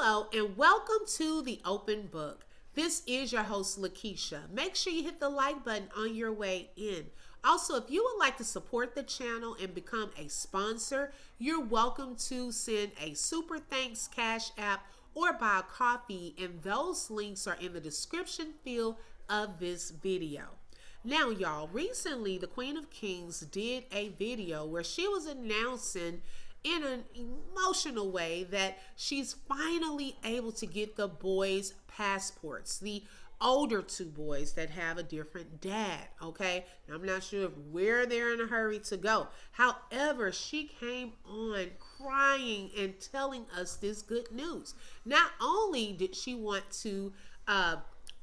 Hello and welcome to The Open Book. This is your host Lakeisha. Make sure you hit the like button on your way in. Also, if you would like to support the channel and become a sponsor, you're welcome to send a super thanks Cash App or buy a coffee, and those links are in the description field of this video. Now y'all, recently the Queen of Kings did a video where she was announcing in an emotional way that she's finally able to get the boys' passports, the older two boys that have a different dad, okay? Now, I'm not sure where they're in a hurry to go. However, she came on crying and telling us this good news. Not only did she want to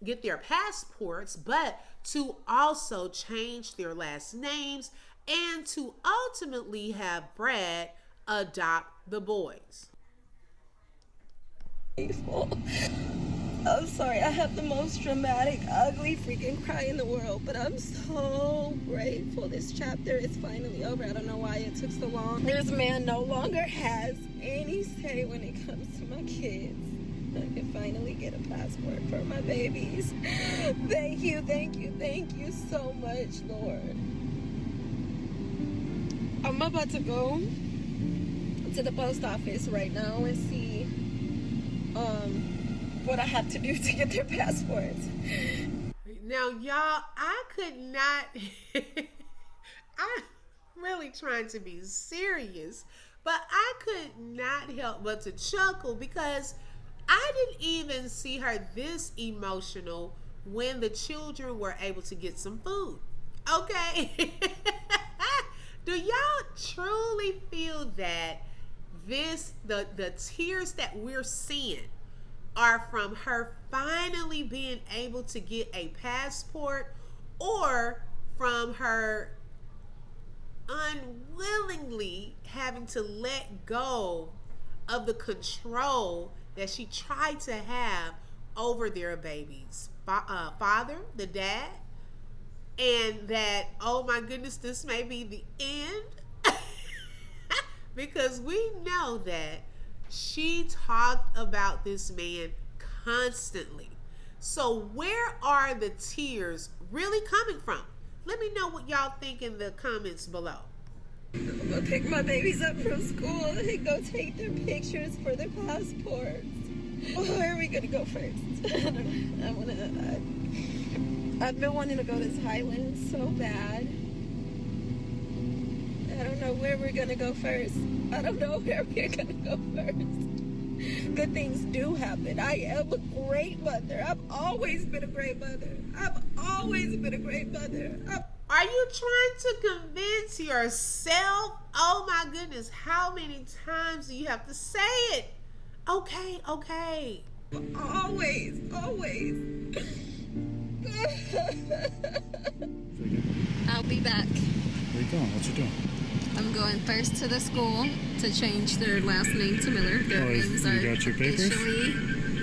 get their passports, but to also change their last names and to ultimately have Brad adopt the boys. I'm sorry, I have the most dramatic, ugly freaking cry in the world, but I'm so grateful this chapter is finally over. I don't know why it took so long. This man no longer has any say when it comes to my kids. I can finally get a passport for my babies. Thank you, thank you, thank you so much, Lord. I'm about to go to the post office right now and see what I have to do to get their passports. Now y'all, I could not I'm really trying to be serious, but I could not help but to chuckle because I didn't even see her this emotional when the children were able to get some food. Okay. Do y'all truly feel that the tears that we're seeing are from her finally being able to get a passport, or from her unwillingly having to let go of the control that she tried to have over their babies? Father, the dad, and that, oh my goodness, this may be the end. Because we know that she talked about this man constantly. So where are the tears really coming from? Let me know what y'all think in the comments below. I'm gonna pick my babies up from school and go take their pictures for their passports. Where are we gonna go first? I've been wanting to go to Thailand so bad. I don't know where we're gonna go first. I don't know where we're gonna go first. Good things do happen. I am a great mother. I've always been a great mother. Are you trying to convince yourself? Oh my goodness, how many times do you have to say it? Okay. Always. I'll be back. Where you going? What you doing? I'm going first to the school to change their last name to Miller. Their names are officially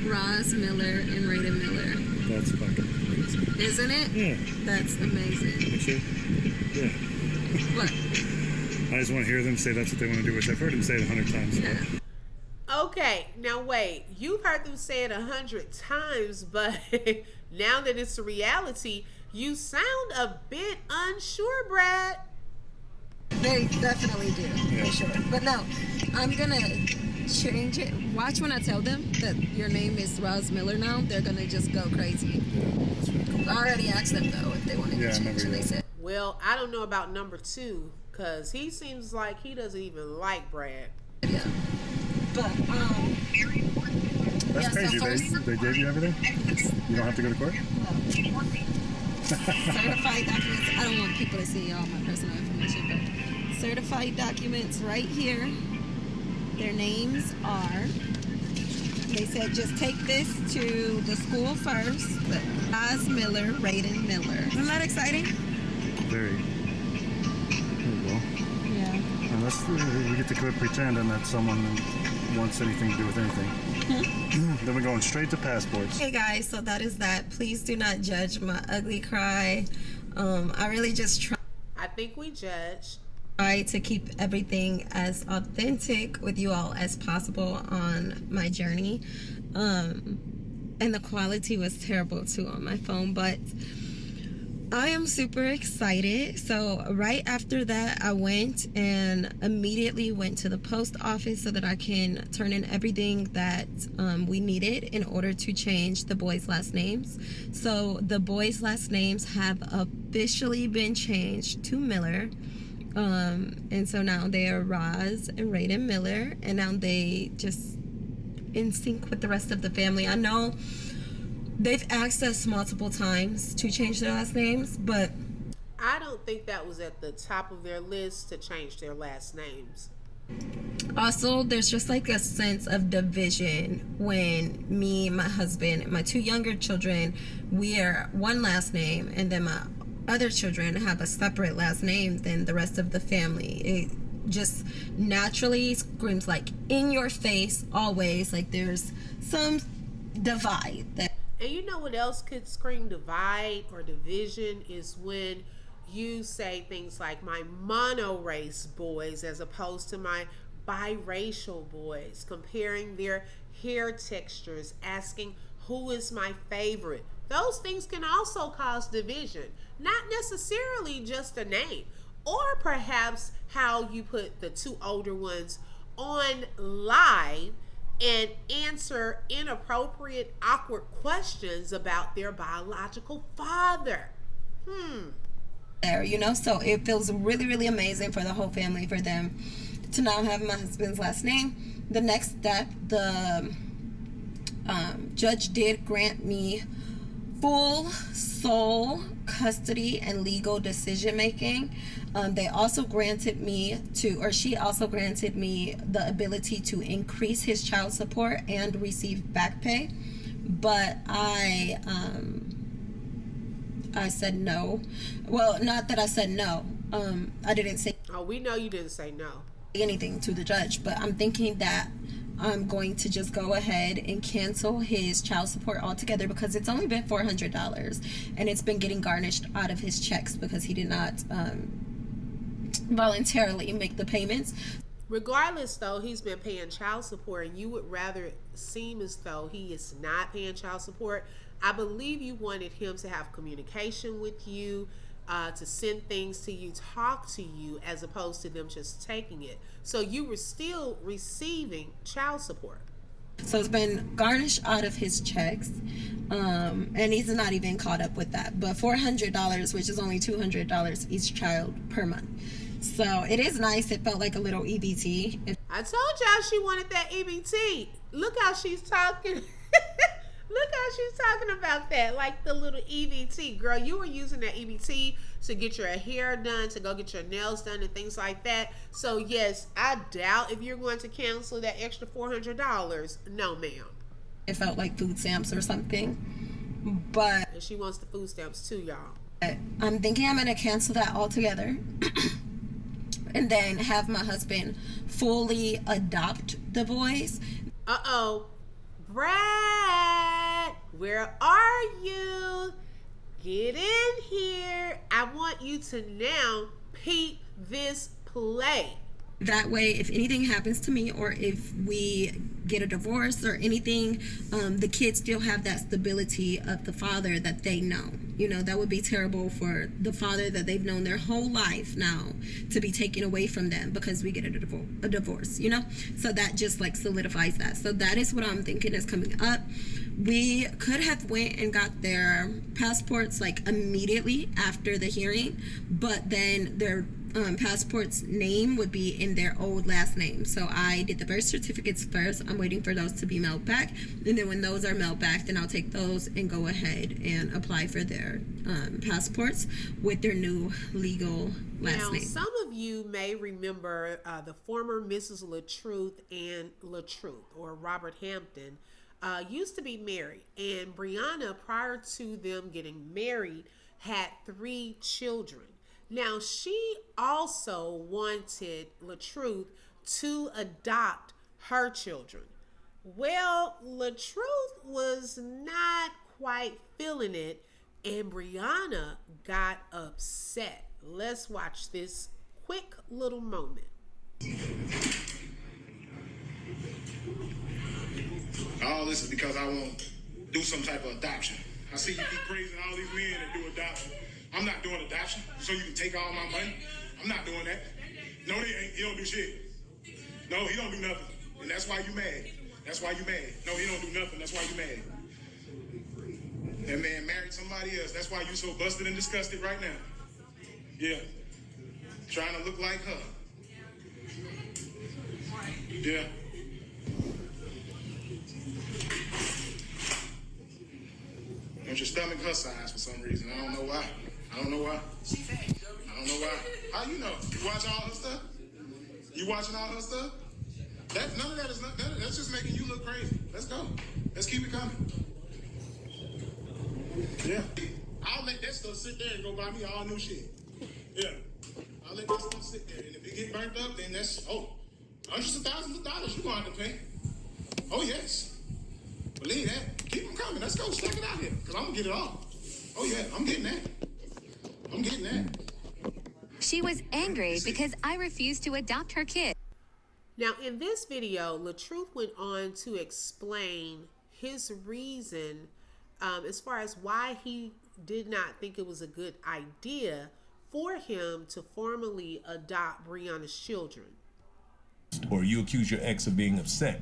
Roz Miller and Raiden Miller. That's fucking crazy. Isn't it? Yeah. That's amazing. Actually, yeah. What? I just want to hear them say that's what they want to do, which I've heard them say it 100 times. Yeah. Okay, now wait. You've heard them say it 100 times, but now that it's a reality, you sound a bit unsure, Brad. They definitely do, Yeah. for sure. But no, I'm gonna change it. Watch when I tell them that your name is Roz Miller now. They're gonna just go crazy. Yeah, that's really cool. I already asked them though if they wanted to change, and they said. Well, I don't know about number 2, because he seems like he doesn't even like Brad. Yeah. But That's yeah, crazy. so first, They gave you everything? You don't have to go to court? certified documents. I don't want people to see all my personal information, but certified documents right here. Their names are. They said just take this to the school first. Roz Miller, Raiden Miller. Isn't that exciting? Very. There you go. Yeah. Unless we get to quit pretending that someone wants anything to do with anything. Then we're going straight to passports. Hey guys, so that is that. Please do not judge my ugly cry. I really just try. I think we judged. Try to keep everything as authentic with you all as possible on my journey. And the quality was terrible too on my phone, but I am super excited. So right after that, I went and immediately went to the post office so that I can turn in everything that we needed in order to change the boys' last names. So the boys' last names have officially been changed to Miller. And so now they are Roz and Raiden Miller, and now they just in sync with the rest of the family. I know they've asked us multiple times to change their last names, but I don't think that was at the top of their list to change their last names. also there's just like a sense of division when me, my husband, and my two younger children, we are one last name, and then my other children have a separate last name than the rest of the family. It just naturally screams like in your face always, like there's some divide that. And you know what else could scream divide or division is when you say things like my mono race boys as opposed to my biracial boys, comparing their hair textures, asking who is my favorite. Those things can also cause division, not necessarily just a name, or perhaps how you put the two older ones on live and answer inappropriate, awkward questions about their biological father. There, you know, so it feels really, really amazing for the whole family, for them to now have my husband's last name. The next step, the judge did grant me full sole custody and legal decision making. They also granted me she also granted me the ability to increase his child support and receive back pay, but I said no. Well, not that I said no. I didn't say. Oh, we know you didn't say no. Anything to the judge, but I'm thinking that I'm going to just go ahead and cancel his child support altogether because it's only been $400 and it's been getting garnished out of his checks because he did not voluntarily make the payments. Regardless, though, he's been paying child support, and you would rather it seem as though he is not paying child support. I believe you wanted him to have communication with you, to send things to you, talk to you, as opposed to them just taking it. So you were still receiving child support. So it's been garnished out of his checks, and he's not even caught up with that. But $400, which is only $200 each child per month. So it is nice. It felt like a little EBT. I told y'all she wanted that EBT. Look how she's talking. Look how she's talking about that, like the little EBT. Girl, you were using that EBT to get your hair done, to go get your nails done and things like that. So yes, I doubt if you're going to cancel that extra $400. No, ma'am. It felt like food stamps or something. But And she wants the food stamps too, y'all. I'm thinking I'm going to cancel that altogether. And then have my husband fully adopt the boys. Uh-oh. Brad, where are you? Get in here. I want you to now peep this play. That way, if anything happens to me or if we get a divorce or anything, the kids still have that stability of the father that they know. You know, that would be terrible for the father that they've known their whole life now to be taken away from them because we get a divorce, you know? So that just like solidifies that. So that is what I'm thinking is coming up. We could have went and got their passports like immediately after the hearing, but then their passport's name would be in their old last name. So I did the birth certificates first. I'm waiting for those to be mailed back, and then when those are mailed back, then I'll take those and go ahead and apply for their passports with their new legal last name. Some of you may remember the former Mrs. Latruth and Latruth, or Robert Hampton, used to be married, and Brianna, prior to them getting married, had 3 children. Now, she also wanted Latruth to adopt her children. Well, Latruth was not quite feeling it, and Brianna got upset. Let's watch this quick little moment. All this is because I won't do some type of adoption. I see you keep praising all these men that do adoption. I'm not doing adoption, so you can take all my money. I'm not doing that. No, he ain't. He don't do shit. No, he don't do nothing. And that's why you mad. That's why you mad. No, he don't do nothing. That's why you mad. That man married somebody else. That's why you so busted and disgusted right now. Yeah. Trying to look like her. Yeah. Want your stomach her size for some reason. I don't know why. I don't know why. I don't know why. How you know? You watch all her stuff? You watching all her stuff? None of that is that's just making you look crazy. Let's go. Let's keep it coming. Yeah. I'll let that stuff sit there and go buy me all new shit. Yeah. I'll let that stuff sit there. And if it get burnt up, then that's hundreds of thousands of dollars you're going to have to pay. Oh yes. Believe that. Keep them coming. Let's go. Stack it out here. Because I'm going to get it all. Oh, yeah. I'm getting that. I'm getting that. She was angry because I refused to adopt her kid. Now, in this video, Latruth went on to explain his reason as far as why he did not think it was a good idea for him to formally adopt Brianna's children. Or you accuse your ex of being upset.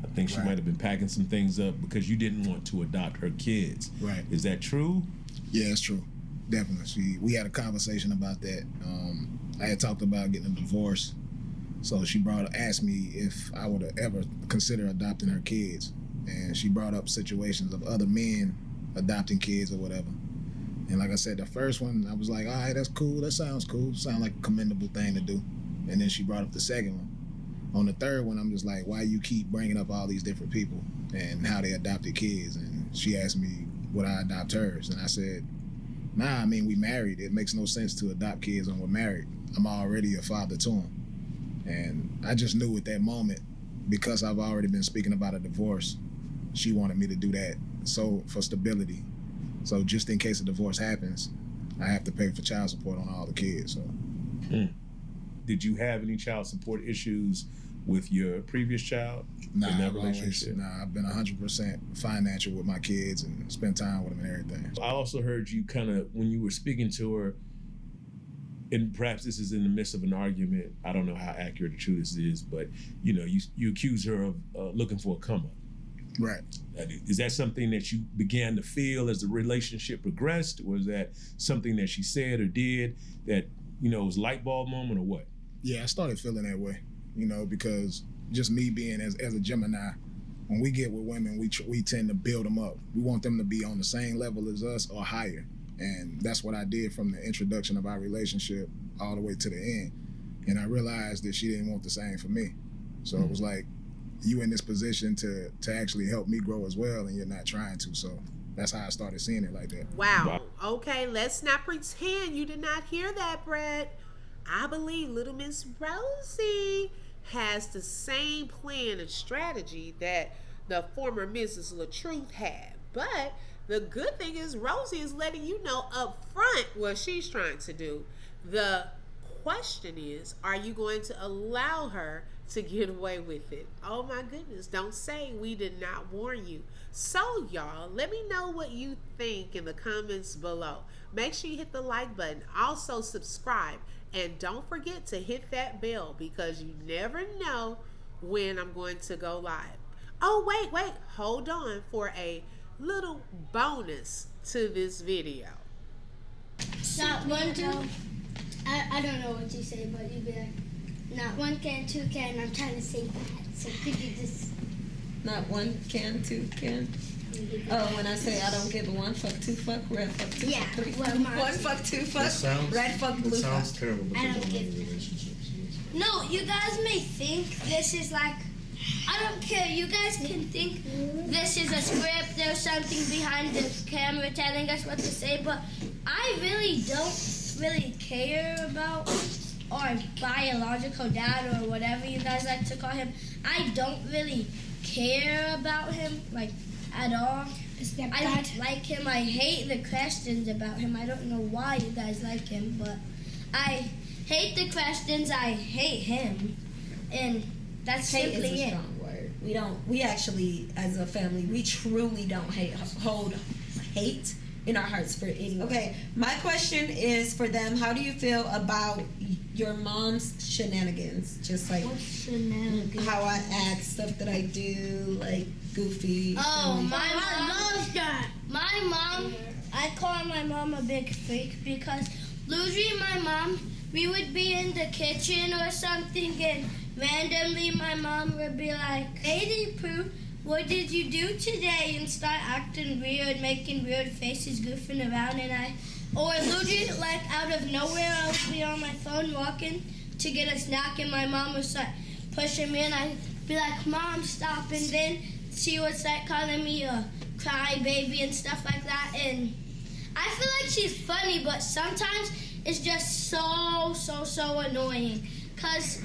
I think she might have been packing some things up because you didn't want to adopt her kids. Right. Is that true? Yeah, it's true. Definitely. We had a conversation about that. I had talked about getting a divorce. So she asked me if I would ever consider adopting her kids. And she brought up situations of other men adopting kids or whatever. And like I said, the first one, I was like, all right, that's cool. That sounds cool. Sounds like a commendable thing to do. And then she brought up the second one. On the third one, I'm just like, why you keep bringing up all these different people and how they adopted kids? And she asked me, would I adopt hers? And I said, nah, I mean, we married. It makes no sense to adopt kids when we're married. I'm already a father to them. And I just knew at that moment, because I've already been speaking about a divorce, she wanted me to do that. So for stability. So just in case a divorce happens, I have to pay for child support on all the kids. So. Did you have any child support issues with your previous child? Nah, in that I've relationship? I've been 100% financial with my kids and spent time with them and everything. I also heard you kind of, when you were speaking to her, and perhaps this is in the midst of an argument, I don't know how accurate or true this is, but you accuse her of looking for a come up. Right. Is that something that you began to feel as the relationship progressed, or is that something that she said or did that, was a light bulb moment, or what? Yeah, I started feeling that way, because just me being as a Gemini, when we get with women, we tend to build them up. We want them to be on the same level as us or higher. And that's what I did from the introduction of our relationship all the way to the end. And I realized that she didn't want the same for me. So it was like, you in this position to actually help me grow as well, and you're not trying to. So that's how I started seeing it like that. Wow. Okay, let's not pretend you did not hear that, Brett. I believe little Miss Rosie has the same plan and strategy that the former Mrs. Latruth had. But the good thing is Rosie is letting you know up front what she's trying to do. The question is, are you going to allow her to get away with it? Oh my goodness, don't say we did not warn you. So y'all, let me know what you think in the comments below. Make sure you hit the like button. Also subscribe. And don't forget to hit that bell, because you never know when I'm going to go live. Oh, wait. Hold on for a little bonus to this video. Not one, two. I don't know what you say, but you be like, not one can, two can. I'm trying to say that. So could you just... Not one can, two can. Oh, when I say I don't give a one fuck, two fuck, red fuck, two Yeah, fuck, three well, fuck, Marcy. one fuck, two fuck, red fuck, blue It sounds fuck. terrible, but I they don't don't get have that. relationships. No, you guys may think this is like, I don't care. You guys can think this is a script. There's something behind the camera telling us what to say, but I really don't really care about our biological dad or whatever you guys like to call him. I don't really care about him, like, at all. I don't like him. I hate the questions about him. I don't know why you guys like him, but I hate the questions. I hate him, and that's Hate simply is a it. strong word. We actually, as a family, we truly don't hold hate in our hearts for anyone. Okay, my question is for them. How do you feel about your mom's shenanigans? Just like What's shenanigans? how I act, stuff that I do, like goofy. Oh, silly. my mom loves that. My mom, I call my mom a big freak because usually my mom, we would be in the kitchen or something and randomly my mom would be like, "Hey, Pooh, what did you do today?" and start acting weird, making weird faces, goofing around, or literally like out of nowhere, I would be on my phone walking to get a snack, and my mom would start pushing me, and I'd be like, "Mom, stop!" And then she would start calling me a crybaby and stuff like that. And I feel like she's funny, but sometimes it's just so annoying. Cause